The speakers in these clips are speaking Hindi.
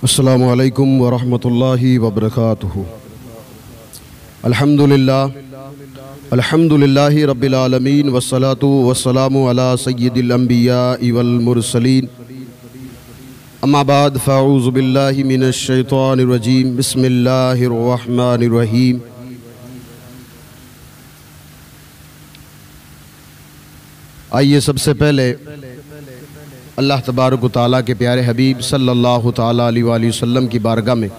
अस्सलामु अलैकुम वरहमतुल्लाहि वबरकातुहू। अल्हम्दुलिल्लाहि रब्बिल आलमीन वस्सलातु वस्सलामु अला सय्यिदिल अंबियाइ वल मुरसलीन। अम्मा बाद फ़अऊज़ु बिल्लाहि मिनश शैतानिर रजीम। बिस्मिल्लाहिर रहमानिर रहीम। आइए सबसे पहले अल्लाह तबारक व तआला के प्यारे हबीब सल्लल्लाहु ताला अलैहि वसल्लम की बारगाह में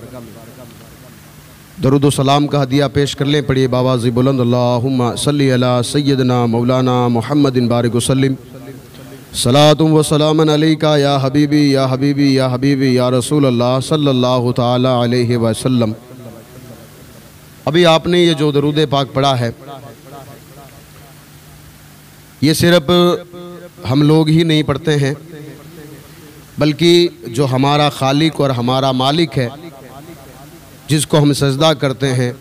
दरूद व सलाम का हदिया पेश कर लें। पढ़िए बावाज़ बुलंद अल्लाहुम्मा सल्ली अला सय्यदना मौलाना मुहम्मदिन बारिक वसल्लिम। सलातुम व सलामन अलैका या हबीबी या हबीबी या हबीबी या रसूल अल्लाह सल्लल्लाहु ताला अलैहि वसल्लम। अभी आपने ये जो दरूद पाक पढ़ा है, ये सिर्फ हम लोग ही नहीं पढ़ते हैं, बल्कि जो हमारा खालिक और हमारा मालिक है, जिसको हम सजदा करते हैं,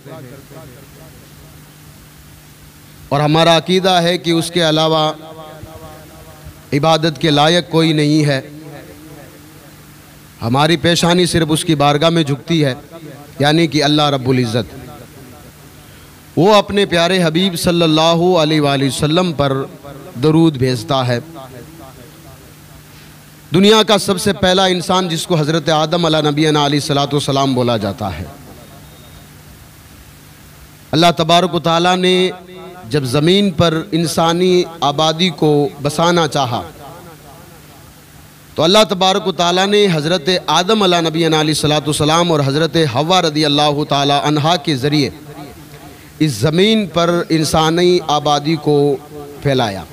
और हमारा अकीदा है कि उसके अलावा इबादत के लायक कोई नहीं है, हमारी पेशानी सिर्फ उसकी बारगाह में झुकती है, यानी कि अल्लाह रब्बुल इज़्ज़त। वो अपने प्यारे हबीब सल्लल्लाहु अलैहि वसल्लम पर दरूद भेजता है। दुनिया का सबसे पहला इंसान जिसको हज़रत आदम अला नबीना अलैहिस्सलातु वस्सलाम बोला जाता है। अल्लाह तबारक व तआला ने जब ज़मीन पर इंसानी आबादी को बसाना चाहा, तो अल्लाह तबारक व तआला ने हज़रत आदम अला नबीना अलैहिस्सलातु वस्सलाम और हज़रत हव्वा रज़ियल्लाहु तआला अन्हा के ज़रिए इस ज़मीन पर इंसानी आबादी को फैलाया।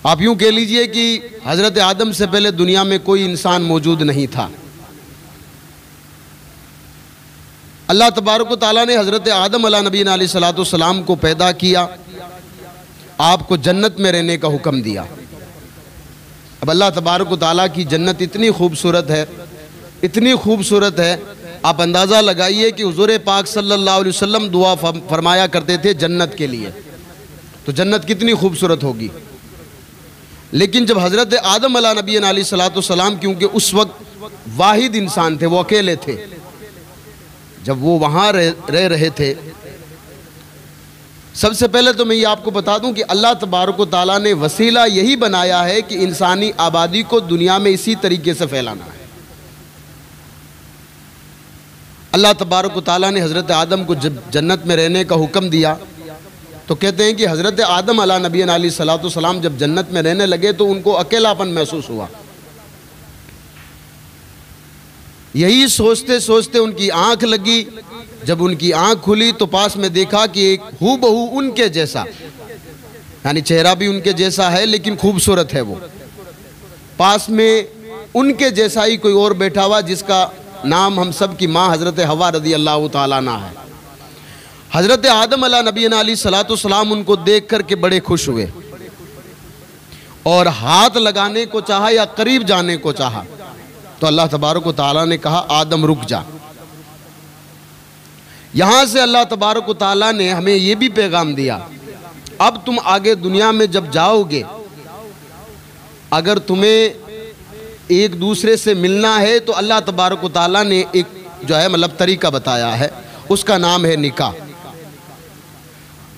आप यूँ कह लीजिए कि हज़रत आदम से पहले दुनिया में कोई इंसान मौजूद नहीं था। अल्लाह तबारक व तआला ने हज़रत आदम अला नबीना अलैहिस्सलातु वस्सलाम को पैदा किया, आपको जन्नत में रहने का हुक्म दिया। अब अल्लाह तबारक व तआला की जन्नत इतनी खूबसूरत है, इतनी खूबसूरत है, आप अंदाज़ा लगाइए कि हुज़ूर पाक सल्लल्लाहु अलैहि वसल्लम दुआ फरमाया करते थे जन्नत के लिए, तो जन्नत कितनी खूबसूरत होगी। लेकिन जब हज़रत आदम अला नबीना अलैहिस्सलातु वस्सलाम, क्योंकि उस वक्त वाहिद इंसान थे, वो अकेले थे, जब वो वहाँ रह रहे थे, सबसे पहले तो मैं ये आपको बता दूं कि अल्लाह तबारक व तआला ने वसीला यही बनाया है कि इंसानी आबादी को दुनिया में इसी तरीके से फैलाना है। अल्लाह तबारक व तआला ने हज़रत आदम को जब जन्नत में रहने का हुक्म दिया, तो कहते हैं कि हज़रत आदम अला नबीना अलैहिस्सलातु वस्सलाम जब जन्नत में रहने लगे तो उनको अकेलापन महसूस हुआ। यही सोचते सोचते उनकी आंख लगी। जब उनकी आंख खुली तो पास में देखा कि एक हूबहू उनके जैसा, यानी चेहरा भी उनके जैसा है लेकिन खूबसूरत है, वो पास में उनके जैसा ही कोई और बैठा हुआ, जिसका नाम हम सब की माँ हज़रत हव्वा रज़ियल्लाहु तआला अन्हा है। हज़रत आदम अला नबीना अलैहिस्सलातु वस्सलाम उनको देख कर के बड़े खुश हुए और हाथ लगाने को चाहा या करीब जाने को चाहा, तो अल्लाह तबारक व तआला ने कहा आदम रुक जा। यहाँ से अल्लाह तबारक व तआला ने हमें ये भी पैगाम दिया, अब तुम आगे दुनिया में जब जाओगे, अगर तुम्हें एक दूसरे से मिलना है तो अल्लाह तबारक व तआला ने एक जो है मतलब तरीका बताया है, उसका नाम है निकाह।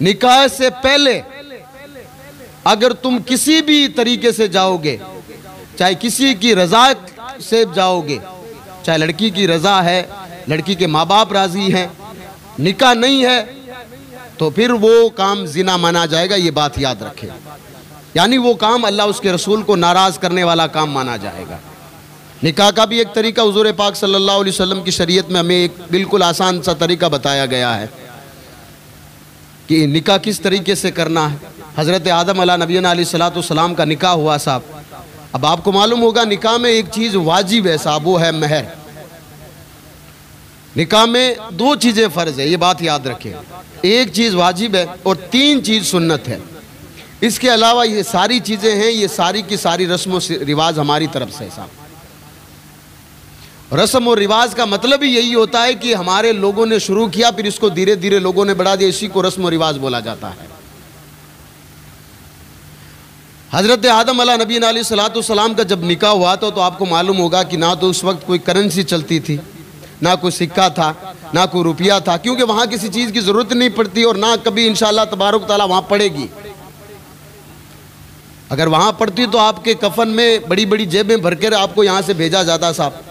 निकाह से पहले अगर तुम किसी भी तरीके से जाओगे, चाहे किसी की रज़ा से जाओगे, चाहे लड़की की रज़ा है, लड़की के माँ बाप राज़ी हैं, निकाह नहीं है, तो फिर वो काम ज़िना माना जाएगा। ये बात याद रखें, यानी वो काम अल्लाह उसके रसूल को नाराज़ करने वाला काम माना जाएगा। निकाह का भी एक तरीका हुज़ूर पाक सल्लल्लाहु अलैहि वसल्लम की शरीयत में हमें एक बिल्कुल आसान सा तरीका बताया गया है कि निकाह किस तरीके से करना है। हज़रत आदम अला नबीना अलैहिस्सलातु वस्सलाम का निकाह हुआ साहब। अब आपको मालूम होगा निकाह में एक चीज़ वाजिब है साहब, वो है महर। निकाह में दो चीज़ें फ़र्ज है, ये बात याद रखें, एक चीज़ वाजिब है और तीन चीज़ सुन्नत है। इसके अलावा ये सारी चीज़ें हैं, ये सारी की सारी रस्म व रिवाज हमारी तरफ से साहब। रस्म और रिवाज का मतलब ही यही होता है कि हमारे लोगों ने शुरू किया, फिर इसको धीरे धीरे लोगों ने बढ़ा दिया, इसी को रस्म और रिवाज बोला जाता है। हज़रत आदम अला नबी अलैहिस्सलाम का जब निकाह हुआ तो आपको मालूम होगा कि ना तो उस वक्त कोई करेंसी चलती थी, ना कोई सिक्का था, ना कोई रुपया था, क्योंकि वहाँ किसी चीज़ की ज़रूरत नहीं पड़ती और ना कभी इंशाअल्लाह तबारक ताला वहाँ पड़ेगी। अगर वहाँ पड़ती तो आपके कफन में बड़ी बड़ी जेबें भर कर आपको यहाँ से भेजा जाता साहब।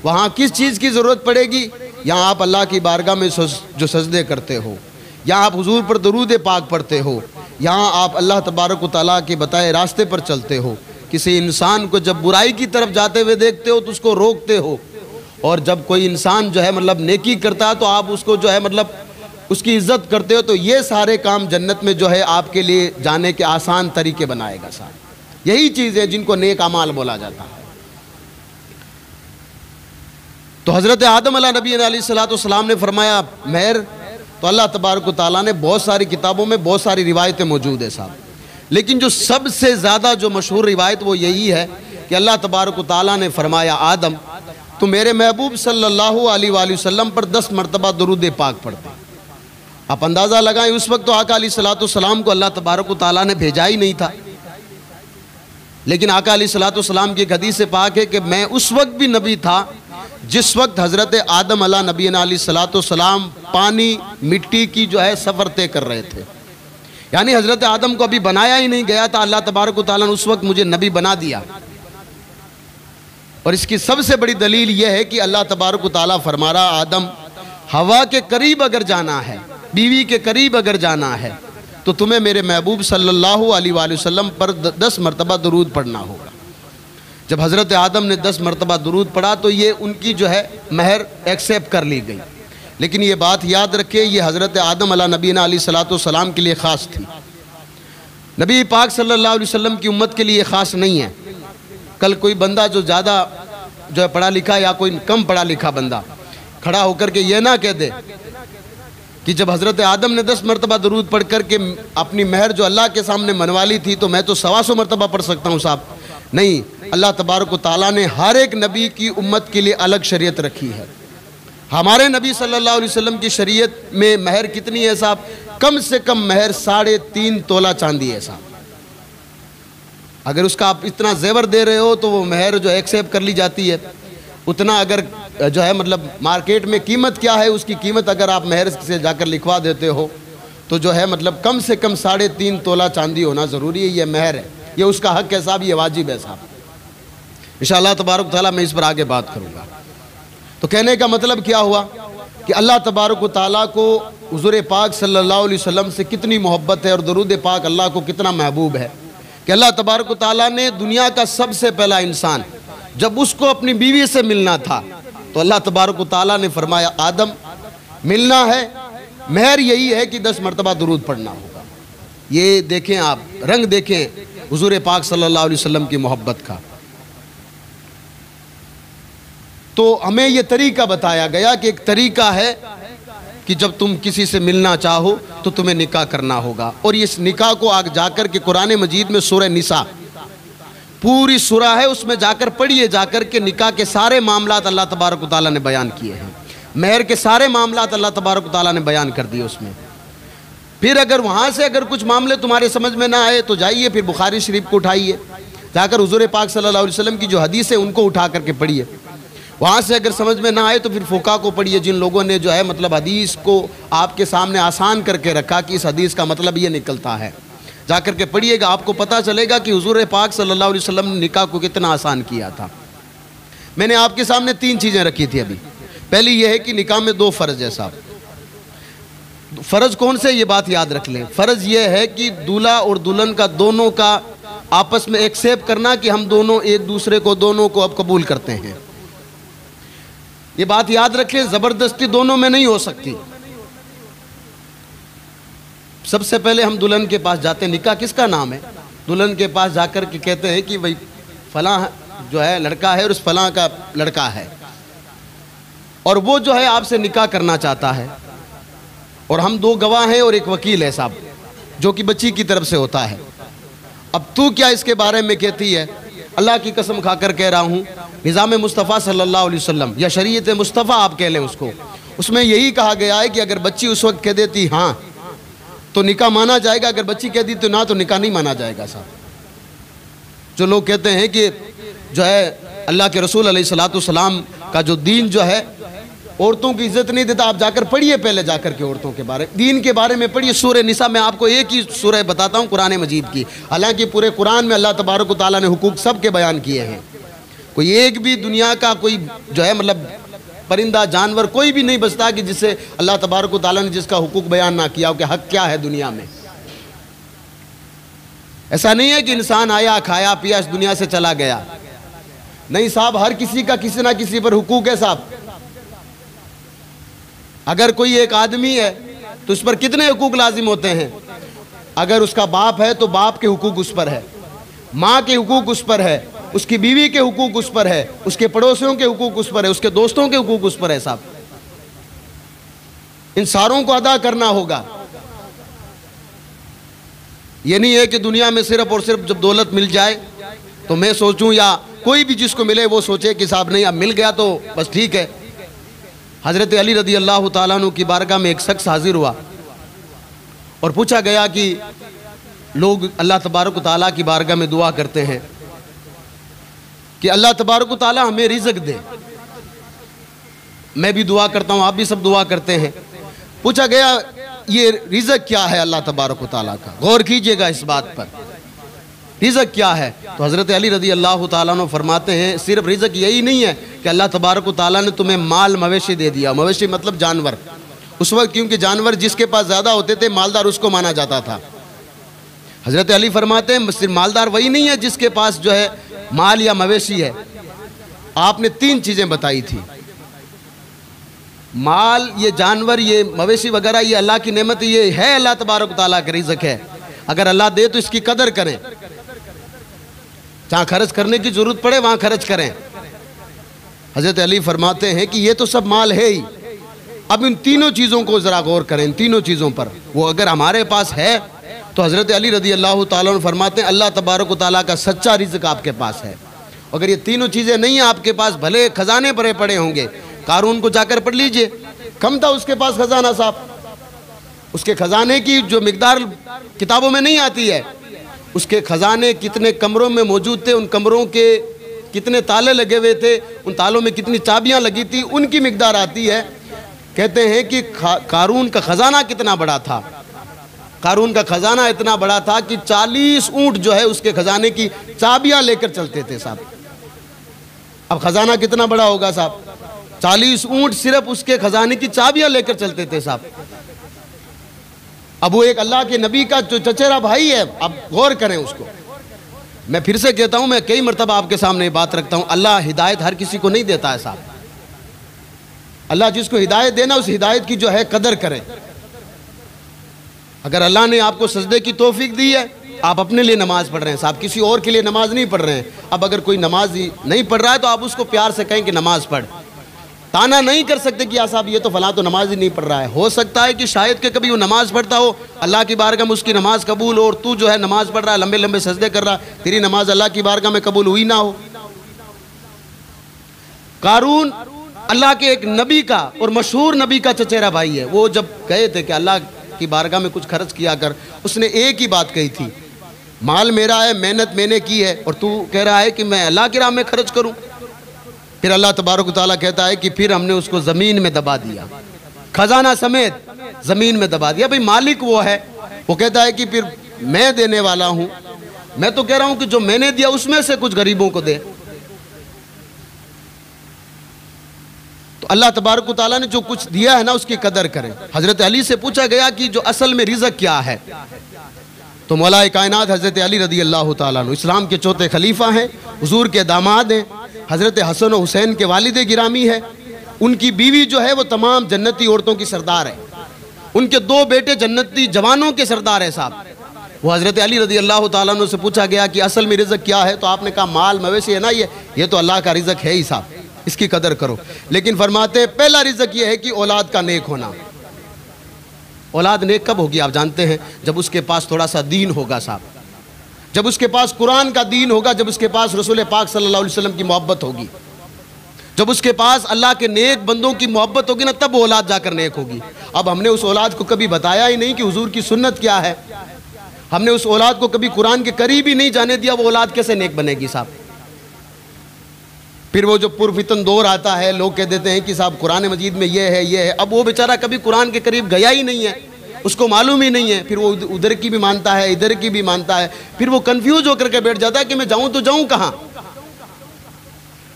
वहाँ किस चीज़ की ज़रूरत पड़ेगी? यहाँ आप अल्लाह की बारगाह में जो सजदे करते हो, यहाँ आप हुजूर पर दरूद पाक पढ़ते हो, यहाँ आप अल्लाह तबारक व तआला के बताए रास्ते पर चलते हो। किसी इंसान को जब बुराई की तरफ जाते हुए देखते हो तो उसको रोकते हो, और जब कोई इंसान जो है मतलब नेकी करता है तो आप उसको जो है मतलब उसकी इज्जत करते हो। तो ये सारे काम जन्नत में जो है आपके लिए जाने के आसान तरीके बनाएगा साहब। यही चीज़ें जिनको नेक अमाल बोला जाता है। तो हज़रत आदम अला नबी अलैहिस्सलाम ने फरमाया मेहर, तो अल्लाह तबारक व तआला ने बहुत सारी किताबों में बहुत सारी रिवायतें मौजूद है साहब, लेकिन जो सबसे ज़्यादा जो मशहूर रिवायत वो यही है कि अल्लाह तबारक व तआला ने फरमाया आदम तो मेरे महबूब सल्लल्लाहु अलैहि वसल्लम पर 10 मरतबा दरूद पाक पढ़ते। आप अंदाज़ा लगाएं उस वक्त तो आका अलैहिस्सलाम को अल्लाह तबारक व तआला ने भेजा ही नहीं था, लेकिन आका अलैहिस्सलाम की एक हदीस पाक है कि मैं उस वक्त भी नबी था जिस वक्त हज़रत आदम अला नबी अलैहिस्सलाम पानी मिट्टी की जो है सफ़र तय कर रहे थे। यानी हज़रत आदम को अभी बनाया ही नहीं गया था, अल्लाह तबारक व तआला ने उस वक्त मुझे नबी बना दिया। और इसकी सबसे बड़ी दलील यह है कि अल्लाह तबारक व तआला फरमा रहा आदम हवा के करीब अगर जाना है, बीवी के करीब अगर जाना है तो तुम्हें मेरे महबूब सल्लल्लाहु अलैहि वसल्लम पर 10 मरतबा दरूद पढ़ना होगा। जब हज़रत आदम ने 10 मरतबा दरूद पढ़ा तो ये उनकी जो है महर एक्सेप्ट कर ली गई। लेकिन ये बात याद रखिए, ये हज़रत आदम अला नबी अलैहिस्सलाम के लिए ख़ास थी, नबी पाक सल्लल्लाहु अलैहि वसल्लम की उम्मत के लिए ख़ास नहीं है। कल कोई बंदा जो ज़्यादा जो है पढ़ा लिखा या कोई कम पढ़ा लिखा बंदा खड़ा होकर के ये ना कह दे कि जब हज़रत आदम ने 10 मरतबा दरूद पढ़ कर के अपनी महर जो अल्लाह के सामने मनवा ली थी तो मैं तो 125 मरतबा पढ़ सकता हूँ साहब। नहीं, अल्लाह तबारक व तआला ने हर एक नबी की उम्मत के लिए अलग शरीयत रखी है। हमारे नबी सल्लल्लाहु अलैहि वसल्लम की शरीयत में महर कितनी है साहब? कम से कम महर 3.5 तोला चांदी है साहब। अगर उसका आप इतना जेवर दे रहे हो तो वो महर जो एक्सेप्ट कर ली जाती है। उतना अगर जो है मतलब मार्केट में कीमत क्या है उसकी कीमत अगर आप महर से जाकर लिखवा देते हो तो जो है मतलब कम से कम 3.5 तोला चांदी होना ज़रूरी है। ये महर है, ये उसका हक है साहब, ये वाजिब है साहब। इंशाअल्लाह तबारक तआला मैं इस पर आगे बात करूँगा। तो कहने का मतलब क्या हुआ कि अल्लाह तबारक तआला को हुज़ूर पाक सल्लल्लाहु अलैहि वसल्लम से कितनी मोहब्बत है और दरूद पाक अल्लाह को कितना महबूब है कि अल्लाह तबारक तआला ने दुनिया का सबसे पहला इंसान जब उसको अपनी बीवी से मिलना था तो अल्लाह तबारक तआला ने फरमाया आदम मिलना है, महर यही है कि 10 मरतबा दरूद पढ़ना होगा। ये देखें आप, रंग देखें हुज़ूर पाक सल्लल्लाहु अलैहि वसल्लम की मोहब्बत का। तो हमें ये तरीका बताया गया कि एक तरीका है कि जब तुम किसी से मिलना चाहो तो तुम्हें निकाह करना होगा। और इस निकाह को आगे जाकर के कुरान मजीद में सूरह निसा पूरी सूरह है, उसमें जाकर पढ़िए, जाकर के निकाह के सारे मामलात अल्लाह तबारक तआला ने बयान किए हैं, महर के सारे मामलात अल्लाह तबारक तआला ने बयान कर दिए उसमें। फिर अगर वहाँ से अगर कुछ मामले तुम्हारे समझ में ना आए तो जाइए फिर बुखारी शरीफ को उठाइए, जाकर हुज़ूर पाक सल्लल्लाहु अलैहि वसल्लम की जो हदीस है उनको उठा करके पढ़िए। वहाँ से अगर समझ में ना आए तो फिर फ़ुक़हा को पढ़िए, जिन लोगों ने जो है मतलब हदीस को आपके सामने आसान करके रखा कि इस हदीस का मतलब ये निकलता है, जाकर के पढ़िएगा, आपको पता चलेगा कि हुज़ूर पाक सल्लल्लाहु अलैहि वसल्लम ने निकाह को कितना आसान किया था। मैंने आपके सामने 3 चीज़ें रखी थी अभी। पहली ये है कि निकाह में 2 फ़र्ज़ है साहब। फ़र्ज़ कौन से, ये बात याद रख लें। फ़र्ज़ ये है कि दूल्हा और दुल्हन का दोनों का आपस में एक्सेप्ट करना कि हम दोनों एक दूसरे को दोनों को अब कबूल करते हैं। ये बात याद रखें, ज़बरदस्ती दोनों में नहीं हो सकती। सबसे पहले हम दुल्हन के पास जाते हैं, निकाह किसका नाम है, दुल्हन के पास जाकर के कहते हैं कि भाई फलां जो है लड़का है और उस फलां का लड़का है और वो जो है आपसे निकाह करना चाहता है और हम 2 गवाह हैं और एक वकील है साहब जो कि बच्ची की तरफ से होता है। अब तू क्या इसके बारे में कहती है? अल्लाह की कसम खाकर कह रहा हूँ, निज़ाम मुस्तफ़ा सल्लल्लाहु अलैहि वसल्लम या शरीयत मुस्तफ़ा आप कह लें उसको, उसमें यही कहा गया है कि अगर बच्ची उस वक्त कह देती हाँ तो निकाह माना जाएगा, अगर बच्ची कह दी तो ना तो निकाह नहीं माना जाएगा साहब। जो लोग कहते हैं कि जो है अल्लाह के रसूल अलैहिस्सलाम का जो दीन जो है औरतों की इज्जत नहीं देता। आप जाकर पढ़िए, पहले जाकर के औरतों के बारे दीन के बारे में पढ़िए। सूरह निसा में आपको एक ही सूरह बताता हूँ कुरान मजीद की, हालांकि पूरे कुरान में अल्लाह तबारक व तआला ने हुकूक सब के बयान किए हैं। कोई एक भी दुनिया का कोई जो है मतलब परिंदा जानवर कोई भी नहीं बचता कि जिससे अल्लाह तबारक व तआला ने जिसका हुकूक बयान ना किया हो कि हक क्या है दुनिया में। ऐसा नहीं है कि इंसान आया, खाया पिया, इस दुनिया से चला गया। नहीं साहब, हर किसी का किसी ना किसी पर हुकूक है साहब। अगर कोई एक आदमी है तो उस पर कितने हुकूक लाजिम होते हैं। अगर उसका बाप है तो बाप के हुकूक उस पर है, माँ के हुकूक उस पर है, उसकी बीवी के हुकूक उस पर है, उसके पड़ोसियों के हुकूक उस पर है, उसके दोस्तों के हुकूक उस पर है साहब। इन सारों को अदा करना होगा। ये नहीं है कि दुनिया में सिर्फ और सिर्फ जब दौलत मिल जाए तो मैं सोचूं, या कोई भी जिसको मिले वो सोचे कि साहब नहीं अब मिल गया तो बस ठीक है। हज़रत अली रदी अल्लाह ताला अन्हु की बारगाह में एक शख्स हाजिर हुआ और पूछा गया कि लोग अल्लाह तबारक व तआला की बारगाह में दुआ करते हैं कि अल्लाह तबारक व तआला हमें रिज़्क़ दे। मैं भी दुआ करता हूँ, आप भी सब दुआ करते हैं। पूछा गया ये रिज़्क़ क्या है अल्लाह तबारक व तआला का, गौर कीजिएगा इस बात पर, रिज़्क़ क्या है। तो हज़रत अली रदी अल्लाह ताला अन्हु फरमाते हैं सिर्फ रिज़्क़ यही नहीं है कि अल्लाह तबारक व तआला ने तुम्हें माल मवेशी दे दिया। मवेशी मतलब जानवर, उस वक्त क्योंकि जानवर जिसके पास ज़्यादा होते थे मालदार उसको माना जाता था। हज़रत अली फरमाते हैं सिर्फ मालदार वही नहीं है जिसके पास जो है माल या मवेशी है। आपने तीन चीज़ें बताई थी, माल, ये जानवर, ये मवेशी वगैरह, ये अल्लाह की नेमत, ये है अल्लाह तबारक व तआला का रिज़्क़ है। अगर अल्लाह दे तो इसकी कदर करें, जहाँ खर्च करने की जरूरत पड़े वहाँ खर्च करें। हज़रत अली फरमाते हैं कि ये तो सब माल है ही, अब इन तीनों चीज़ों को ज़रा गौर करें, इन तीनों चीज़ों पर। वो अगर हमारे पास है तो हज़रत अली रदी अल्लाह ताला अन्हु फरमाते हैं अल्लाह तबारक व तआला का सच्चा रिज़्क़ आपके पास है। अगर ये तीनों चीज़ें नहीं हैं आपके पास, भले खजाने भरे पड़े होंगे, कारून को जाकर पढ़ लीजिए, कम था उसके पास खजाना साहब, उसके खजाने की जो मिकदार किताबों में नहीं आती है, उसके खजाने कितने कमरों में मौजूद थे, उन कमरों के कितने ताले लगे हुए थे, उन तालों में कितनी चाबियां लगी थी, उनकी मिकदार आती है। कहते हैं कि कारून का खजाना कितना बड़ा था। कारून का खजाना इतना बड़ा था कि 40 ऊंट जो है उसके खजाने की चाबियां लेकर चलते थे साहब। अब खजाना कितना बड़ा होगा साहब, 40 ऊंट सिर्फ उसके खजाने की चाबियां लेकर चलते थे साहब। अब वो एक अल्लाह के नबी का जो चचेरा भाई है, अब गौर करें उसको। मैं फिर से कहता हूं, मैं कई मरतबा आपके सामने बात रखता हूं, अल्लाह हिदायत हर किसी को नहीं देता है साहब। अल्लाह जिसको हिदायत देना उस हिदायत की जो है कदर करें। अगर अल्लाह ने आपको सजदे की तौफीक दी है, आप अपने लिए नमाज पढ़ रहे हैं साहब, किसी और के लिए नमाज नहीं पढ़ रहे हैं। अब अगर कोई नमाज नहीं पढ़ रहा है तो आप उसको प्यार से कहें कि नमाज पढ़। ताना नहीं कर सकते कि या साहब ये तो फलां तो नमाज ही नहीं पढ़ रहा है। हो सकता है कि शायद के कभी वो नमाज पढ़ता हो, अल्लाह की बारगाह में उसकी नमाज कबूल हो, और तू जो है नमाज पढ़ रहा है, लंबे लंबे सजदे कर रहा है, तेरी नमाज अल्लाह की बारगाह में कबूल हुई ना हो। कारून अल्लाह के एक नबी का और मशहूर नबी का चचेरा भाई है। वो जब गए थे कि अल्लाह की बारगाह में कुछ खर्च किया कर, उसने एक ही बात कही थी, माल मेरा है, मेहनत मैंने की है, और तू कह रहा है कि मैं अल्लाह की राह में खर्च करूं। फिर अल्लाह तबारक व तआला कहता है कि फिर हमने उसको ज़मीन में दबा दिया, खजाना समेत ज़मीन में दबा दिया। भाई मालिक वो है, वो कहता है कि फिर मैं देने वाला हूँ, मैं तो कह रहा हूँ कि जो मैंने दिया उसमें से कुछ गरीबों को दे। तो अल्लाह तबारक व तआला ने जो कुछ दिया है ना उसकी कदर करें। हज़रत अली से पूछा गया कि जो असल में रिज़्क़ क्या है, तो मौलाए कायनात हज़रत अली रदी अल्लाह ताला अन्हु इस्लाम के चौथे खलीफा हैं, हुजूर के दामाद हैं, हज़रत हसन और हुसैन के वालिद गिरामी है। उनकी बीवी जो है वो तमाम जन्नती औरतों की सरदार है, उनके 2 बेटे जन्नती जवानों के सरदार है साहब। वो हज़रत अली रदी अल्लाह ताला अन्हु से पूछा गया कि असल में रिज़्क़ क्या है, तो आपने कहा माल मवेशी है ना, ये तो अल्लाह का रिज़्क़ है ही साहब, इसकी कदर करो। लेकिन फरमाते पहला रिज़्क़ ये है कि औलाद का नेक होना। औलाद नेक कब होगी आप जानते हैं, जब उसके पास थोड़ा सा दीन होगा साहब, जब उसके पास कुरान का दीन होगा, जब उसके पास रसूल पाक सल्लल्लाहु अलैहि वसल्लम की मोहब्बत होगी, जब उसके पास अल्लाह के नेक बंदों की मोहब्बत होगी ना, तब औलाद जाकर नेक होगी। अब हमने उस औलाद को कभी बताया ही नहीं कि हुजूर की सुन्नत क्या है, हमने उस औलाद को कभी कुरान के करीब ही नहीं जाने दिया, वो औलाद कैसे नेक बनेगी साहब। फिर वो जो पुरफितन दौर आता है, लोग कह देते हैं कि साहब कुरान मजीद में ये है ये है। अब वो बेचारा कभी कुरान के करीब गया ही नहीं है, उसको मालूम ही नहीं है, फिर वो उधर की भी मानता है इधर की भी मानता है, फिर वो कंफ्यूज होकर के बैठ जाता है कि मैं जाऊं तो जाऊं कहाँ।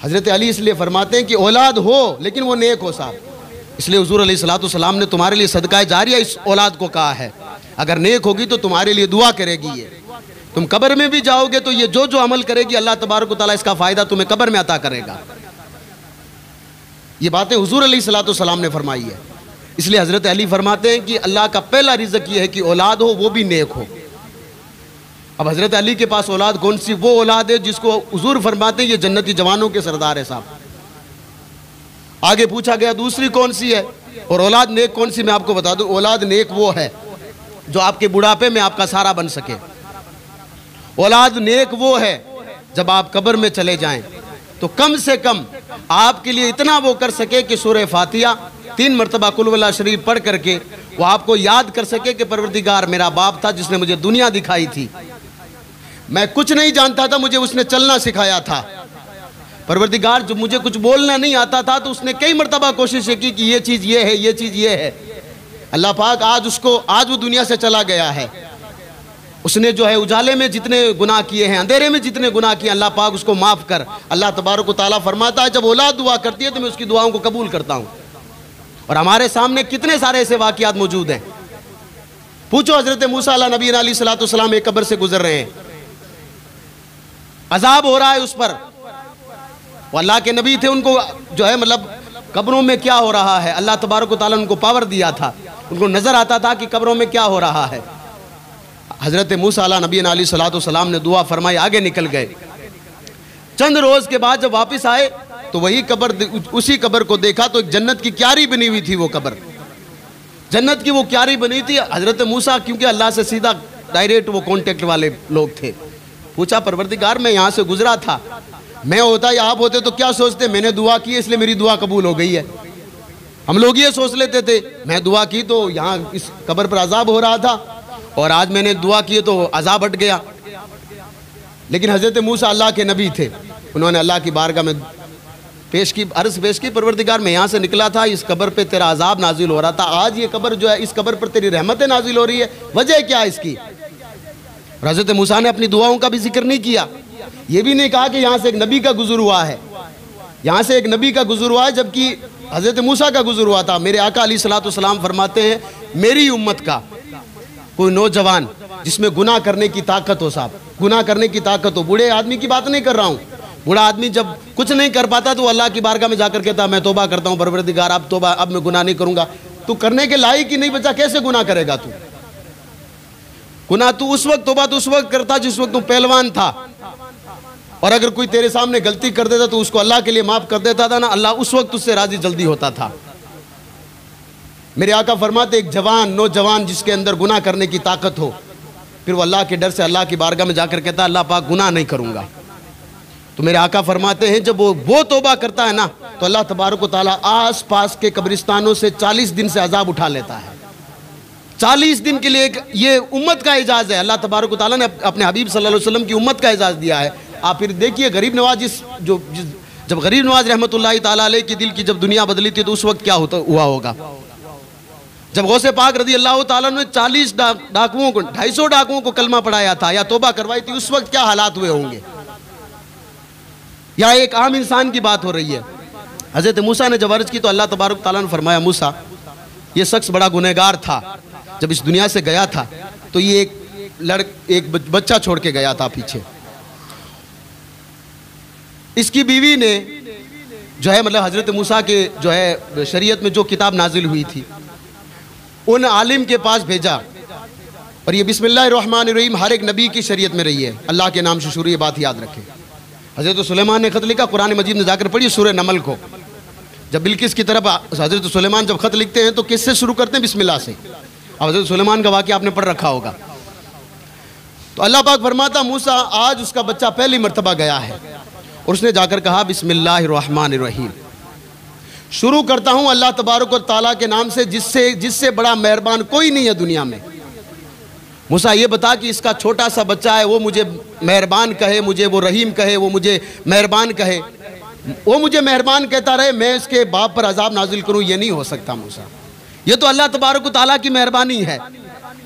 हजरत अली इसलिए फरमाते हैं कि औलाद हो लेकिन वो नेक हो साहब। इसलिए हुजूर अलैहिस्सलाम ने तुम्हारे लिए सदका जारिया इस औलाद को कहा है, अगर नेक होगी तो तुम्हारे लिए दुआ करेगी। ये तुम कब्र में भी जाओगे तो ये जो जो अमल करेगी अल्लाह तबारक व तआला इसका फ़ायदा तुम्हें कब्र में अता करेगा। ये बातें हुजूर अलैहिस्सलाम ने फरमाई है। इसलिए हज़रत अली फरमाते हैं कि अल्लाह का पहला रिज़्क़ ये है कि औलाद हो, वो भी नेक हो। अब हज़रत अली के पास औलाद कौन सी? वो औलाद है जिसको हुजूर फरमाते हैं ये जन्नती जवानों के सरदार है साहब। आगे पूछा गया दूसरी कौन सी है और औलाद नेक कौन सी? मैं आपको बता दूं, औलाद नेक वो है जो आपके बुढ़ापे में आपका सहारा बन सके। औलाद नेक वो है जब आप कब्र में चले जाएं तो कम से कम आपके लिए इतना वो कर सके कि सूरह फातिहा 3 मरतबा कुल वल्लाह शरीफ पढ़ करके वो आपको याद कर सके कि परवरदिगार मेरा बाप था जिसने मुझे दुनिया दिखाई थी, मैं कुछ नहीं जानता था, मुझे उसने चलना सिखाया था। परवरदिगार जो मुझे कुछ बोलना नहीं आता था तो उसने कई मरतबा कोशिश की कि ये चीज़ ये है, ये चीज़ ये है। अल्लाह पाक आज वो दुनिया से चला गया है। उसने जो है उजाले में जितने गुनाह किए हैं, अंधेरे में जितने गुनाह किए, अल्लाह पाक उसको माफ़ कर। अल्लाह तबारक व तआला फरमाता है जब औलाद दुआ करती है तो मैं उसकी दुआओं को कबूल करता हूँ। और हमारे सामने कितने सारे ऐसे वाक़ियात मौजूद हैं। पूछो हज़रत मूसा अलैहि अलैहिस्सलाम एक कब्र से गुजर रहे हैं, अजाब हो रहा है उस पर, वो अल्लाह के नबी थे, उनको जो है मतलब कब्रों में क्या हो रहा है अल्लाह तबारक व तआला ने उनको पावर दिया था, उनको नज़र आता था कि कब्रों में क्या हो रहा है। हज़रत मूसा अलैहिस्सलाम ने दुआ फरमाई, आगे निकल गए। चंद रोज़ के बाद जब वापस आए तो वही कब्र, उसी कब्र को देखा तो एक जन्नत की क्यारी बनी हुई थी। वो कब्र जन्नत की वो क्यारी बनी थी। हज़रत मूसा क्योंकि अल्लाह से सीधा डायरेक्ट वो कॉन्टेक्ट वाले लोग थे, पूछा परवरदिगार मैं यहाँ से गुजरा था, मैं होता या आप होते तो क्या सोचते? मैंने दुआ की इसलिए मेरी दुआ कबूल हो गई है। हम लोग ये सोच लेते थे मैं दुआ की तो यहाँ इस कब्र पर अजाब हो रहा था और आज मैंने दुआ की तो अजाब हट गया। लेकिन हज़रत मूसा अल्लाह के नबी थे, उन्होंने अल्लाह की बारगाह में अर्ज़ पेश की, परवरदिगार मैं यहाँ से निकला था, इस कब्र पे तेरा अजाब नाजिल हो रहा था, आज ये कब्र जो है इस कब्र पर तेरी रहमतें नाजिल हो रही है, वजह क्या है इसकी? हज़रत मूसा ने अपनी दुआओं का भी जिक्र नहीं किया, ये भी नहीं कहा कि यहाँ से एक नबी का गुज़र हुआ है, यहाँ से एक नबी का गुज़र हुआ है, जबकि हज़रत मूसा का गुज़र हुआ था। मेरे आका अलैहिस्सलाम फरमाते हैं मेरी उम्मत का कोई नौजवान जिसमें गुनाह करने की ताकत हो, साहब गुनाह करने की ताकत हो, बूढ़े आदमी की बात नहीं कर रहा हूँ, बूढ़ा आदमी जब कुछ नहीं कर पाता तो अल्लाह की बारगाह में जाकर कहता मैं तौबा करता हूँ परवरदिगार अब तौबा, अब मैं गुनाह नहीं करूँगा। तू करने के लायक ही नहीं बचा, कैसे गुनाह करेगा तू? गुनाह तू उस वक्त तौबा तो उस वक्त करता जिस वक्त तू पहलवान था, और अगर कोई तेरे सामने गलती कर देता तो उसको अल्लाह के लिए माफ़ कर देता था ना, अल्लाह उस वक्त उससे राजी जल्दी होता था। मेरे आका फरमाते एक जवान नौजवान जिसके अंदर गुनाह करने की ताकत हो, फिर वो अल्लाह के डर से अल्लाह की बारगाह में जाकर कहता है अल्लाह पाक गुनाह नहीं करूँगा। तो मेरे आका फरमाते हैं जब वो तौबा करता है ना तो अल्लाह तबारक व तआला आस पास के कब्रिस्तानों से 40 दिन से अजाब उठा लेता है। 40 दिन के लिए ये उम्मत का एजाज़ है, अल्लाह तबारक व तआला ने अपने हबीब सल्लल्लाहु अलैहि वसल्लम की उम्मत का एजाज़ दिया है। आप फिर देखिए गरीब नवाज जब गरीब नवाज रहमतुल्लाहि ताला अलैह की दिल की जब दुनिया बदली थी तो उस वक्त क्या हुआ होगा? जब गौसे पाक रज़ी अल्लाह ताला ने 40 डाकुओं को 250 डाकुओं को कलमा पढ़ाया था या तौबा करवाई थी, उस वक्त क्या हालात हुए होंगे? या एक आम इंसान की बात हो रही है। हज़रत मूसा ने जब अर्ज़ की तो अल्लाह तबारक ताला ने फरमाया मूसा ये शख्स बड़ा गुनहगार था, जब इस दुनिया से गया था तो ये एक बच्चा छोड़ के गया था पीछे। इसकी बीवी ने जो है मतलब हज़रत मूसा के जो है शरीयत में जो किताब नाजिल हुई थी उन आलिम के पास भेजा, और ये बिस्मिल्लाहिर्रहमानिर्रहीम हर एक नबी की शरीयत में रही है, अल्लाह के नाम से शुरू, ये बात याद रखें। हज़रत सुलेमान ने ख़त लिखा, कुरान मजीद में जाकर पढ़िए सूरह नमल को, जब बिल्किस की तरफ हज़रत सुलेमान जब ख़त लिखते हैं तो किससे शुरू करते हैं? बिस्मिल्लाह से। अब हज़रत सुलेमान का वाक़या आपने पढ़ रखा होगा। तो अल्लाह पाक फरमाता मूसा आज उसका बच्चा पहली मरतबा गया है और उसने जाकर कहा बिस्मिल्लाहिर्रहमानिर्रहीम, शुरू करता हूँ अल्लाह तबारक व तआला के नाम से जिससे बड़ा मेहरबान कोई नहीं है दुनिया में। मूसा ये बता कि इसका छोटा सा बच्चा है, वो मुझे मेहरबान कहे, मुझे वो रहीम कहे, वो मुझे मेहरबान कहे, वो मुझे मेहरबान कहता रहे, मैं इसके बाप पर अजाब नाजिल करूं, ये नहीं हो सकता मूसा। ये तो अल्लाह तबारक व तआला की मेहरबानी है।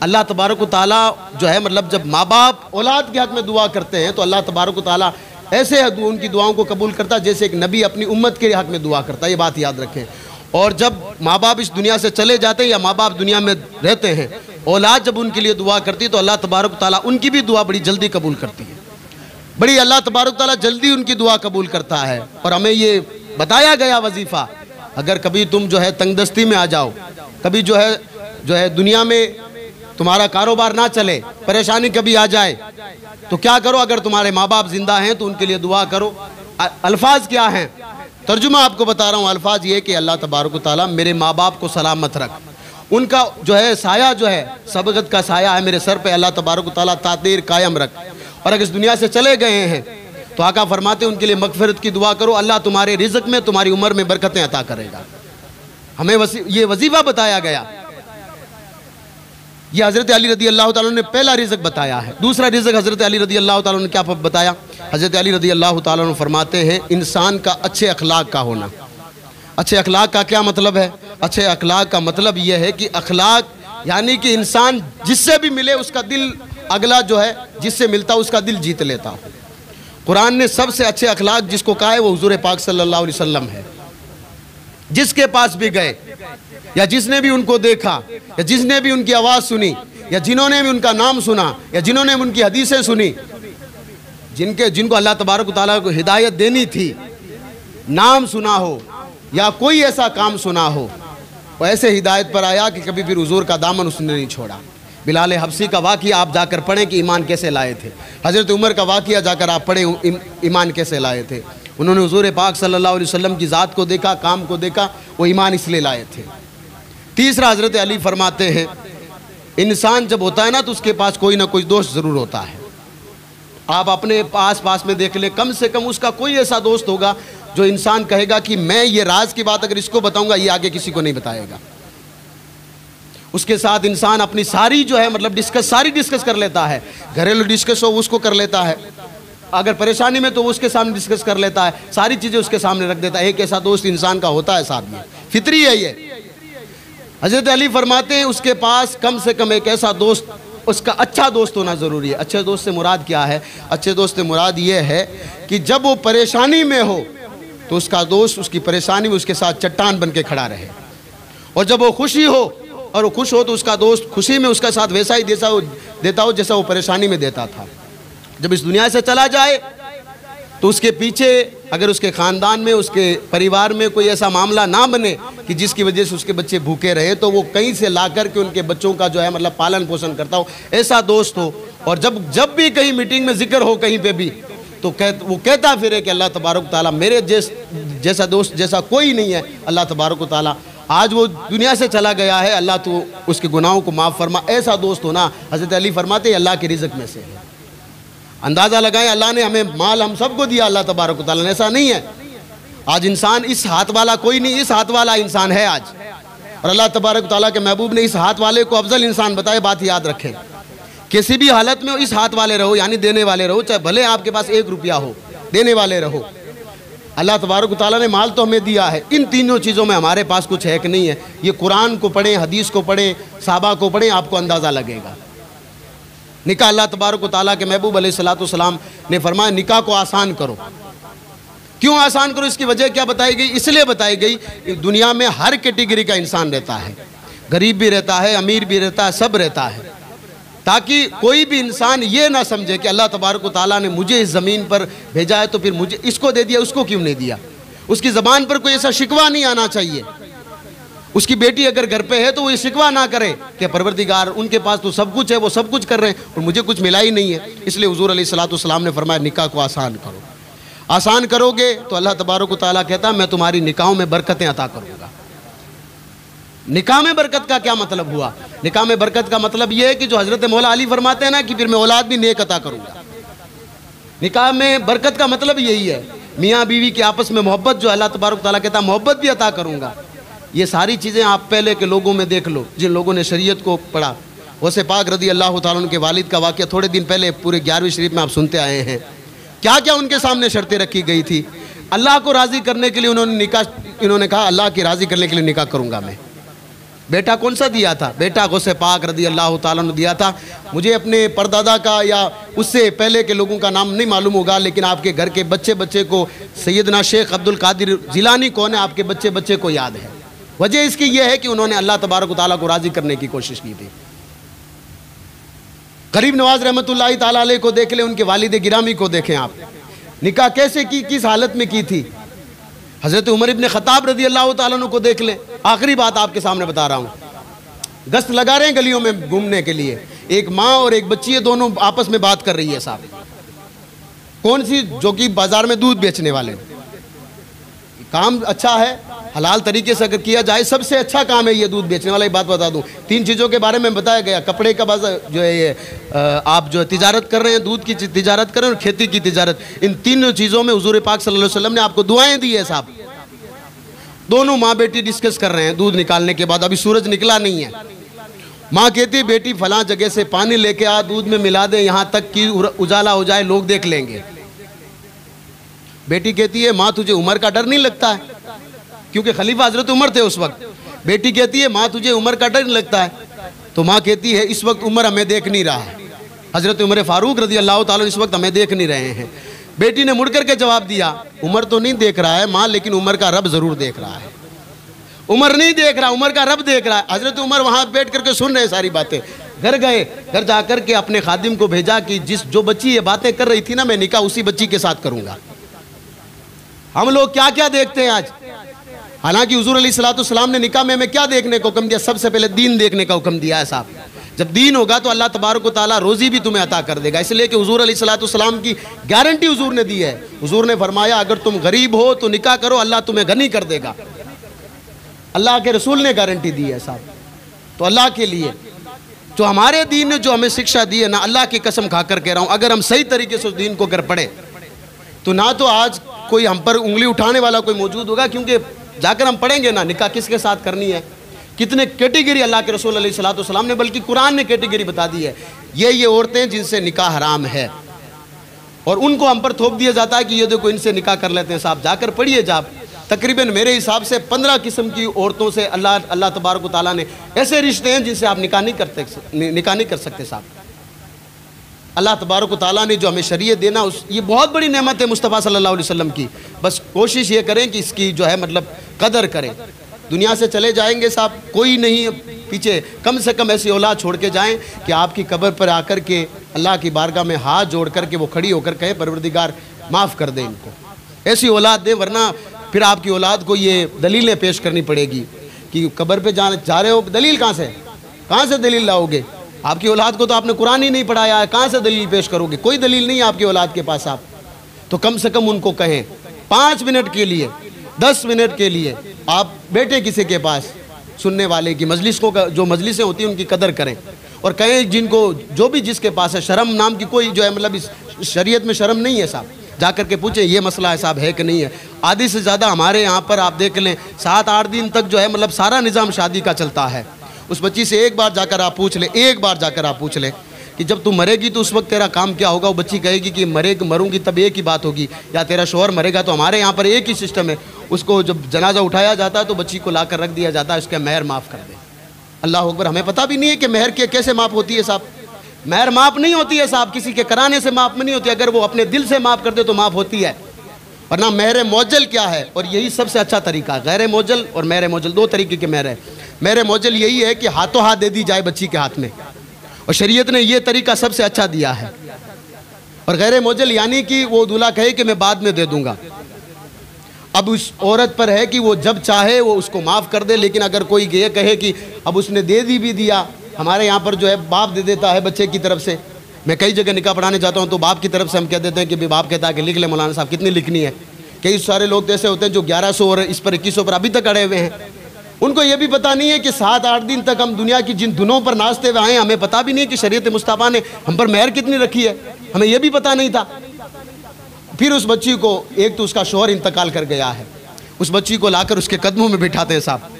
अल्लाह तबारक व तआला जो है, मतलब जब माँ बाप औलाद के हक़ में दुआ करते हैं तो अल्लाह तबारक व तआला ऐसे उनकी दुआओं को कबूल करता है जैसे एक नबी अपनी उम्मत के हक़ में दुआ करता है। ये बात याद रखें। और जब माँ बाप इस दुनिया से चले जाते हैं या माँ बाप दुनिया में रहते हैं, औलाद जब उनके लिए दुआ करती है तो अल्लाह तबारक व तआला उनकी भी दुआ बड़ी जल्दी कबूल करती है। बड़ी अल्लाह तबारक व तआला जल्दी उनकी दुआ कबूल करता है। और हमें ये बताया गया वजीफ़ा, अगर कभी तुम जो है तंगदस्ती में आ जाओ, कभी जो है दुनिया में तुम्हारा कारोबार ना चले, परेशानी कभी आ जाए, तो क्या करो? अगर तुम्हारे माँ बाप जिंदा हैं तो उनके लिए दुआ करो। अल्फाज क्या हैं? तर्जुमा आपको बता रहा हूँ। अल्फाज ये कि अल्लाह तबारक व तआला मेरे माँ बाप को सलामत रख, उनका जो है साया जो है सबगत का साया है मेरे सर पे, अल्लाह तबारक व तआला तातीर कायम रख। और अगर इस दुनिया से चले गए हैं तो आका फरमाते उनके लिए मगफिरत की दुआ करो, अल्लाह तुम्हारे रिज़्क़ में, तुम्हारी उम्र में बरकतें अता करेगा। हमें ये वजीफ़ा बताया गया। ये हज़रत अली रदी अल्लाह ताला ने पहला रिज़्क़ बताया है। दूसरा रिज़्क़ हज़रत अली रदी अल्लाह ताला ने क्या बताया? हज़रत अली रदी अल्लाह ताला ने फरमाते हैं इंसान का अच्छे अखलाक का होना। अच्छे अखलाक का क्या मतलब है? अच्छे अखलाक का मतलब यह है कि अखलाक यानी कि इंसान जिससे भी मिले उसका दिल, अगला जो है जिससे मिलता उसका दिल जीत लेता हो। कुरान ने सबसे अच्छे अखलाक जिसको कहा है वो हुजूर पाक सल्लल्लाहु अलैहि वसल्लम है। जिसके पास भी गए या जिसने भी उनको देखा या जिसने भी उनकी आवाज़ सुनी या जिन्होंने भी उनका नाम सुना या जिन्होंने भी उनकी हदीसें सुनी, जिनको अल्लाह तबारक व तआला को हिदायत देनी थी, नाम सुना हो या कोई ऐसा काम सुना हो, वो ऐसे हिदायत पर आया कि कभी फिर हुजूर का दामन उसने नहीं छोड़ा। बिलाल हबशी का वाक़िया आप जाकर पढ़ें कि ईमान कैसे लाए थे। हज़रत उमर का वाक़िया जाकर आप पढ़ें ईमान कैसे लाए थे। उन्होंने हुजूर पाक सल्लल्लाहु अलैहि वसल्लम की ज़ात को देखा, काम को देखा, वो ईमान इसलिए लाए थे। तीसरा हज़रत अली फरमाते हैं इंसान जब होता है ना तो उसके पास कोई ना कोई दोस्त ज़रूर होता है। आप अपने पास में देख ले, कम से कम उसका कोई ऐसा दोस्त होगा जो इंसान कहेगा कि मैं ये राज की बात अगर इसको बताऊंगा ये आगे किसी को नहीं बताएगा। उसके साथ इंसान अपनी सारी जो है मतलब डिस्कस कर लेता है। घरेलू डिस्कस हो उसको कर लेता है, अगर परेशानी में तो उसके सामने डिस्कस कर लेता है, सारी चीज़ें उसके सामने रख देता है। एक ऐसा दोस्त इंसान का होता है साहब, ये फितरी है। ये हज़रत अली फरमाते हैं उसके पास कम से कम एक ऐसा दोस्त, उसका अच्छा दोस्त होना ज़रूरी है। अच्छे दोस्त से मुराद क्या है? अच्छे दोस्त से मुराद ये है कि जब वो परेशानी में हो तो उसका दोस्त उसकी परेशानी में उसके साथ चट्टान बन के खड़ा रहे, और जब वो खुशी हो और वो खुश हो तो उसका दोस्त खुशी में उसका साथ वैसा ही देता हो जैसा वो परेशानी में देता था। जब इस दुनिया से चला जाए तो उसके पीछे अगर उसके ख़ानदान में, उसके परिवार में कोई ऐसा मामला ना बने कि जिसकी वजह से उसके बच्चे भूखे रहे, तो वो कहीं से ला कर के उनके बच्चों का जो है मतलब पालन पोषण करता हो, ऐसा दोस्त हो। और जब भी कहीं मीटिंग में जिक्र हो कहीं पे भी तो वो कहता फिरे कि अल्लाह तबारक ताला मेरे जैसा दोस्त जैसा कोई नहीं है। अल्लाह तबारक ताला आज वो दुनिया से चला गया है, अल्लाह तो उसके गुनाहों को माफ़ फरमा। ऐसा दोस्त होना हज़रत अली फरमाते अल्लाह के रिज़्क़ में से है। अंदाज़ा लगाएं, अल्लाह ने हमें माल हम सबको दिया, अल्लाह तबारक ताला ने, ऐसा नहीं है। आज इंसान इस हाथ वाला कोई नहीं, इस हाथ वाला इंसान है आज। और अल्लाह तबारक ताला के महबूब ने इस हाथ वाले को अफजल इंसान बताए। बात याद रखें, किसी भी हालत में इस हाथ वाले रहो, यानी देने वाले रहो, चाहे भले आपके पास 1 रुपया हो, देने वाले रहो। अल्लाह तबारक ताला ने माल तो हमें दिया है, इन तीनों चीज़ों में हमारे पास कुछ है कि नहीं है। ये कुरान को पढ़ें, हदीस को पढ़ें, सहाबा को पढ़ें, आपको अंदाज़ा लगेगा। निकाह अल्लाह तबारक ताला के महबूब अलैहिस्सलातु वस्सलाम ने फरमाया निकाह को आसान करो। क्यों आसान करो? इसकी वजह क्या बताई गई? इसलिए बताई गई कि दुनिया में हर कैटेगरी का इंसान रहता है, गरीब भी रहता है, अमीर भी रहता है, सब रहता है, ताकि कोई भी इंसान ये ना समझे कि अल्लाह तबारक ताला ने मुझे इस ज़मीन पर भेजा है तो फिर मुझे इसको दे दिया, उसको क्यों नहीं दिया। उसकी ज़बान पर कोई ऐसा शिकवा नहीं आना चाहिए। उसकी बेटी अगर घर पे है तो वो ये शिकवा ना करे कि परवरदिगार उनके पास तो सब कुछ है, वो सब कुछ कर रहे हैं और मुझे कुछ मिला ही नहीं है। इसलिए हुजूर अलैहिस्सलातु वस्सलाम ने फरमाया निकाह को आसान करो। आसान करोगे तो अल्लाह तबारक ताला कहता मैं तुम्हारी निकाहों में बरकतें अता करूँगा। निकाह में बरकत का क्या मतलब हुआ? निकाह में बरकत का मतलब यह है कि जो हज़रत मौला अली फरमाते हैं ना कि फिर मैं औलाद भी नेक अता करूँगा। निकाह में बरकत का मतलब यही है, मियाँ बीवी के आपस में मोहब्बत, जो अल्लाह तबारक ताला कहता मोहब्बत भी अता करूँगा। ये सारी चीज़ें आप पहले के लोगों में देख लो, जिन लोगों ने शरीयत को पढ़ा, गौसे पाक रदी अल्लाह ताला अन्हु के वालिद का वाक़या थोड़े दिन पहले पूरे 11वीं शरीफ में आप सुनते आए हैं। क्या क्या उनके सामने शर्तें रखी गई थी। अल्लाह को राज़ी करने के लिए इन्होंने कहा अल्लाह की राज़ी करने के लिए निकाह करूँगा मैं। बेटा कौन सा दिया था? बेटा गौसे पाक रदी अल्लाह ताला अन्हु दिया था। मुझे अपने परदादा का या उससे पहले के लोगों का नाम नहीं मालूम होगा, लेकिन आपके घर के बच्चे बच्चे को सैयदना शेख अब्दुल कादिर जिलानी कौन है, आपके बच्चे बच्चे को याद है। वजह इसकी यह है कि उन्होंने अल्लाह तबारक व तआला को राज़ी करने की कोशिश की थी। गरीब नवाज रहमतुल्लाहि ताला अलैह को देख लें, उनके वालिद गिरामी को देखें आप, निकाह कैसे की, किस हालत में की थी। हज़रत उमर इब्न ख़त्ताब रज़ी अल्लाह ताला अन्हु को देख लें। आखिरी बात आपके सामने बता रहा हूँ, गश्त लगा रहे हैं गलियों में घूमने के लिए, एक माँ और एक बच्ची है, दोनों आपस में बात कर रही है साहब। कौन सी? जो कि बाजार में दूध बेचने वाले। काम अच्छा है, हलाल तरीके से अगर किया जाए सबसे अच्छा काम है ये दूध बेचने वाला। एक बात बता दूं, 3 चीज़ों के बारे में बताया गया। कपड़े का बाजार जो है ये आप जो तिजारत कर रहे हैं, दूध की तिजारत कर रहे हैं और खेती की तिजारत, इन 3 चीज़ों में हुजूर पाक सल्लल्लाहु अलैहि वसल्लम ने आपको दुआएं दी है साहब। दोनों माँ बेटी डिस्कस कर रहे हैं दूध निकालने के बाद, अभी सूरज निकला नहीं है। माँ कहती है बेटी फलां जगह से पानी लेके आ, दूध में मिला दे, यहाँ तक कि उजाला हो जाए, लोग देख लेंगे। बेटी कहती है माँ तुझे उम्र का डर नहीं लगता है, क्योंकि खलीफा हजरत उमर थे उस वक्त। बेटी कहती है माँ तुझे उम्र का डर नहीं लगता है, तो माँ कहती है इस वक्त उमर हमें देख नहीं रहा है, हजरत उमर फारूक रज़ी अल्लाह ताला इस वक्त हमें देख नहीं रहे हैं। बेटी ने मुड़ करके जवाब दिया उमर तो नहीं देख रहा है माँ, लेकिन उमर का रब जरूर देख रहा है। उमर नहीं देख रहा, उमर का रब देख रहा है। हजरत उमर वहाँ बैठ करके सुन रहे सारी बातें। घर गए, घर जाकर के अपने खादिम को भेजा कि जो बच्ची ये बातें कर रही थी ना, मैं निकाह उसी बच्ची के साथ करूँगा। हम लोग क्या क्या देखते हैं आज। हालांकि हुजूर अलैहिस्सलाम ने निकाह में हमें क्या देखने को हुक्म दिया? सबसे पहले दीन देखने का हुक्म दिया है साहब। जब दीन होगा तो अल्लाह तबारक व तआला रोज़ी भी तुम्हें अता कर देगा, इसलिए कि हुजूर अलैहिस्सलाम की गारंटी हुजूर ने दी है। हुजूर ने फरमाया अगर तुम गरीब हो तो निकाह करो, अल्लाह तुम्हें गनी कर देगा। अल्लाह के रसूल ने गारंटी दी है साहब। तो अल्लाह के लिए जो हमारे दीन ने जो हमें शिक्षा दी है ना, अल्लाह की कसम खाकर कह रहा हूँ, अगर हम सही तरीके से उस दीन को अगर पढ़े तो ना तो आज कोई हम पर उंगली उठाने वाला कोई मौजूद होगा, क्योंकि जाकर हम पढ़ेंगे ना निकाह किसके साथ करनी है, कितने कैटेगरी अल्लाह के रसूल अलैहिस्सलाम ने, बल्कि कुरान ने कैटेगरी बता दी है। ये औरतें जिनसे निकाह हराम है और उनको हम पर थोप दिया जाता है कि ये देखो इनसे निकाह कर लेते हैं साहब। जाकर पढ़िए जाब, तकरीबन मेरे हिसाब से 15 किस्म की औरतों से अल्लाह तबारक व तआला ने ऐसे रिश्ते हैं जिनसे आप निकाह नहीं कर सकते साहब। अल्लाह तबारक व तआला ने जो हमें शरीयत देना, ये बहुत बड़ी नेमत है मुस्तफ़ा सल्लल्लाहु अलैहि वसल्लम की। बस कोशिश ये करें कि इसकी जो है मतलब कदर करें। दुनिया से चले जाएंगे साहब, कोई नहीं पीछे, कम से कम ऐसी औलाद छोड़ के जाएं कि आपकी कब्र पर आकर के अल्लाह की बारगाह में हाथ जोड़ कर के वो खड़ी होकर कहे परवरदिगार माफ़ कर दे इनको। ऐसी औलाद दें, वरना फिर आपकी औलाद को ये दलीलें पेश करनी पड़ेगी कि कब्र पे जा रहे हो, दलील कहाँ से दलील लाओगे? आपकी औलाद को तो आपने कुरान ही नहीं पढ़ाया है, कहाँ से दलील पेश करोगे? कोई दलील नहीं है आपकी औलाद के पास। आप तो कम से कम उनको कहें 5 मिनट के लिए, 10 मिनट के लिए आप बैठे किसी के पास, सुनने वाले की मजलिस को, जो मजलिसें होती हैं उनकी कदर करें और कहें जिनको जो भी जिसके पास है, शर्म नाम की कोई जो है मतलब इस शरीयत में शर्म नहीं है साहब, जाकर के पूछे ये मसला है साहब है कि नहीं है। आधी से ज़्यादा हमारे यहाँ पर आप देख लें 7-8 दिन तक जो है मतलब सारा निज़ाम शादी का चलता है। उस बच्ची से एक बार जाकर आप पूछ लें कि जब तू मरेगी तो उस वक्त तेरा काम क्या होगा। वो बच्ची कहेगी कि मरूंगी तब एक ही बात होगी, या तेरा शौहर मरेगा। तो हमारे यहाँ पर एक ही सिस्टम है, उसको जब जनाजा उठाया जाता है तो बच्ची को ला कर रख दिया जाता है, उसका मेहर माफ़ कर दे। अल्लाह अकबर। हमें पता भी नहीं है कि मेहर के कैसे माफ़ होती है साहब। मेहर माफ़ नहीं होती है साहब, किसी के कराने से माफ़ नहीं होती, अगर वो अपने दिल से माफ़ कर दे तो माफ़ होती है। वरना मेहर मोजल क्या है, और यही सबसे अच्छा तरीका है। गैर मोजल और मेहर मोजल 2 तरीके के मेहर है। मेहर मोजल यही है कि हाथों हाथ दे दी जाए बच्ची के हाथ में, और शरीयत ने ये तरीका सबसे अच्छा दिया है। और गैर मोजल यानी कि वो दूल्हा कहे कि मैं बाद में दे दूंगा। अब उस औरत पर है कि वो जब चाहे वो उसको माफ़ कर दे, लेकिन अगर कोई ये कहे कि अब उसने दे दी भी दिया, हमारे यहाँ पर जो है बाप दे देता है बच्चे की तरफ से। मैं कई जगह निकाह पढ़ाने जाता हूँ तो बाप की तरफ से हम कह देते हैं कि बाप कहता है कि लिख ले मौलाना साहब, कितनी लिखनी है। कई सारे लोग तो ऐसे होते हैं जो 1100 और इस पर 2100 पर अभी तक अड़े हुए हैं। उनको ये भी पता नहीं है कि 7-8 दिन तक हम दुनिया की जिन धुनों पर नाचते हुए आए, हमें पता भी नहीं कि शरीयत मुस्तफ़ा ने हम पर मेहर कितनी रखी है, हमें यह भी पता नहीं था। फिर उस बच्ची को, एक तो उसका शौहर इंतकाल कर गया है, उस बच्ची को लाकर उसके कदमों में बिठाते हैं साहब,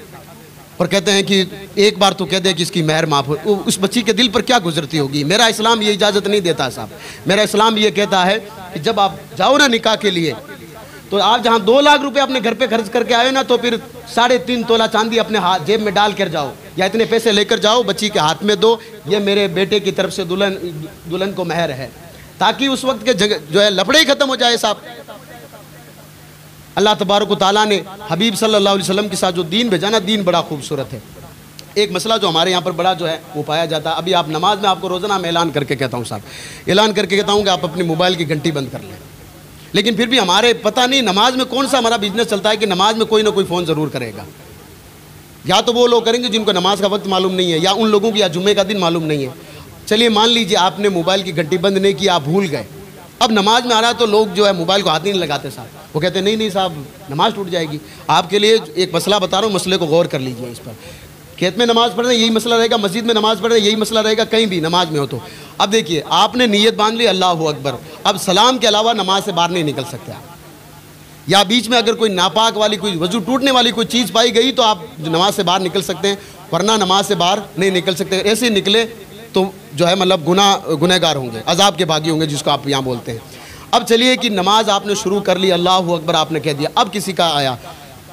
और कहते हैं कि एक बार तो कह दे कि इसकी मेहर माफ़ हो, उस बच्ची के दिल पर क्या गुजरती होगी। मेरा इस्लाम ये इजाज़त नहीं देता साहब। मेरा इस्लाम ये कहता है कि जब आप जाओ ना निकाह के लिए, तो आप जहाँ 2 लाख रुपए अपने घर पे खर्च करके आए ना, तो फिर 3.5 तोला चांदी अपने हाथ जेब में डाल कर जाओ, या इतने पैसे लेकर जाओ, बच्ची के हाथ में दो, ये मेरे बेटे की तरफ से दुल्हन को मेहर है, ताकि उस वक्त के जो है लफड़े ही ख़त्म हो जाए साहब। अल्लाह तबारक व तआला ने हबीब सल्लल्लाहु अलैहि वसल्लम के साथ जो दीन भेजा ना, दीन बड़ा खूबसूरत है। एक मसला जो हमारे यहाँ पर बड़ा जो है वो पाया जाता है, अभी आप नमाज में, आपको रोज़ाना मैं ऐलान करके कहता हूँ साहब, ऐलान करके कहता हूँ कि आप अपनी मोबाइल की घंटी बंद कर लें। लेकिन फिर भी हमारे पता नहीं नमाज में कौन सा हमारा बिजनेस चलता है कि नमाज में कोई ना कोई फ़ोन ज़रूर करेगा। या तो वो लोग करेंगे जिनको नमाज का वक्त मालूम नहीं है, या उन लोगों की या जुम्मे का दिन मालूम नहीं है। चलिए मान लीजिए आपने मोबाइल की घंटी बंद नहीं की, आप भूल गए, अब नमाज में आ रहा है तो लोग जो है मोबाइल को हाथ नहीं लगाते साहब, वो कहते हैं नहीं नहीं साहब नमाज टूट जाएगी। आपके लिए एक मसला बता रहा हूँ, मसले को गौर कर लीजिए इस पर। खेत में नमाज पढ़ रहे यही मसला रहेगा, मस्जिद में नमाज पढ़ रहे यही मसला रहेगा, कहीं भी नमाज में हो तो। अब देखिए आपने नीयत बांध ली अल्लाहु अकबर, अब सलाम के अलावा नमाज से बाहर नहीं निकल सकते आप, या बीच में अगर कोई नापाक वाली कोई वजू टूटने वाली कोई चीज़ पाई गई तो आप नमाज से बाहर निकल सकते हैं, वरना नमाज से बाहर नहीं निकल सकते। ऐसे ही निकले तो जो है मतलब गुनहगार होंगे, अजाब के भागी होंगे, जिसको आप यहाँ बोलते हैं। अब चलिए कि नमाज आपने शुरू कर ली, अल्लाहु अकबर आपने कह दिया, अब किसी का आया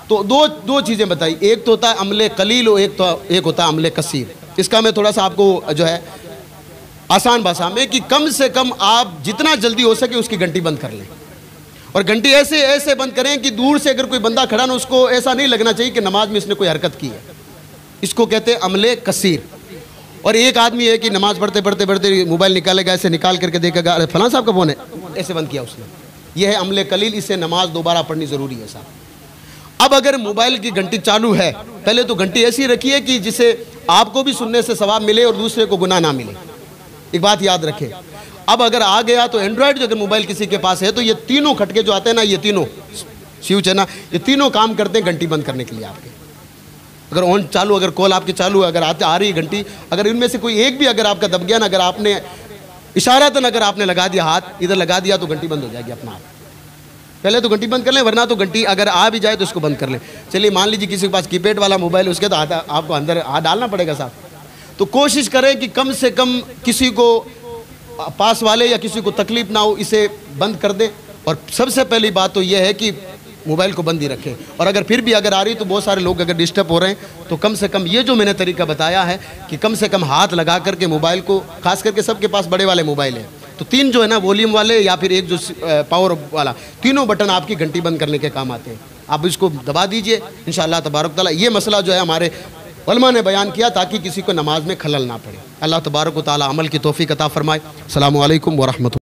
तो दो चीज़ें बताई, एक तो होता है अमले कलील और एक होता है अमले कसीर। इसका मैं थोड़ा सा आपको जो है आसान भाषा में कि कम से कम आप जितना जल्दी हो सके उसकी घंटी बंद कर लें, और घंटी ऐसे बंद करें कि दूर से अगर कोई बंदा खड़ा ना, उसको ऐसा नहीं लगना चाहिए कि नमाज में इसने कोई हरकत की है। इसको कहते हैं अमले कसीर। और एक आदमी है कि नमाज पढ़ते मोबाइल निकालेगा, ऐसे निकाल करके देखेगा, अरे फलां साहब का फ़ोन है, ऐसे बंद किया उसने, यह है अमले कलील, इससे नमाज दोबारा पढ़नी ज़रूरी है साहब। अब अगर मोबाइल की घंटी चालू है, पहले तो घंटी ऐसी रखिए कि जिसे आपको भी सुनने से सवाब मिले और दूसरे को गुनाह ना मिले, एक बात याद रखें। अब अगर आ गया तो एंड्रॉयड अगर मोबाइल किसी के पास है तो ये तीनों खटके जो आते हैं ना, ये तीनों स्विच है ना, ये तीनों काम करते हैं घंटी बंद करने के लिए आपके। अगर ऑन चालू, अगर कॉल आपकी चालू है, अगर आ रही है घंटी, अगर इनमें से कोई एक भी अगर आपका दब गया ना, अगर आपने इशारतन अगर आपने लगा दिया, हाथ इधर लगा दिया, तो घंटी बंद हो जाएगी अपना आप। पहले तो घंटी बंद कर लें, वरना तो घंटी अगर आ भी जाए तो इसको बंद कर लें। चलिए मान लीजिए किसी के पास कीपैड वाला मोबाइल, उसके तो आपको अंदर हाथ डालना पड़ेगा साहब। तो कोशिश करें कि कम से कम किसी को पास वाले या किसी को तकलीफ ना हो, इसे बंद कर दें। और सबसे पहली बात तो यह है कि मोबाइल को बंद ही रखें। और अगर फिर भी अगर आ रही तो बहुत सारे लोग अगर डिस्टर्ब हो रहे हैं तो कम से कम ये जो मैंने तरीका बताया है कि कम से कम हाथ लगा करके मोबाइल को, खास करके सबके पास बड़े वाले मोबाइल हैं तो 3 जो है ना वॉल्यूम वाले या फिर एक जो पावर वाला, तीनों बटन आपकी घंटी बंद करने के काम आते हैं। आप इसको दबा दीजिए इंशाअल्लाह तबारक तआला। ये मसला जो है हमारे उलमा ने बयान किया ताकि किसी को नमाज में खलल ना पड़े। अल्लाह तबारक व तआला अमल की तौफीक अता फरमाए। अस्सलामु अलैकुम व रहमतुल्लाह।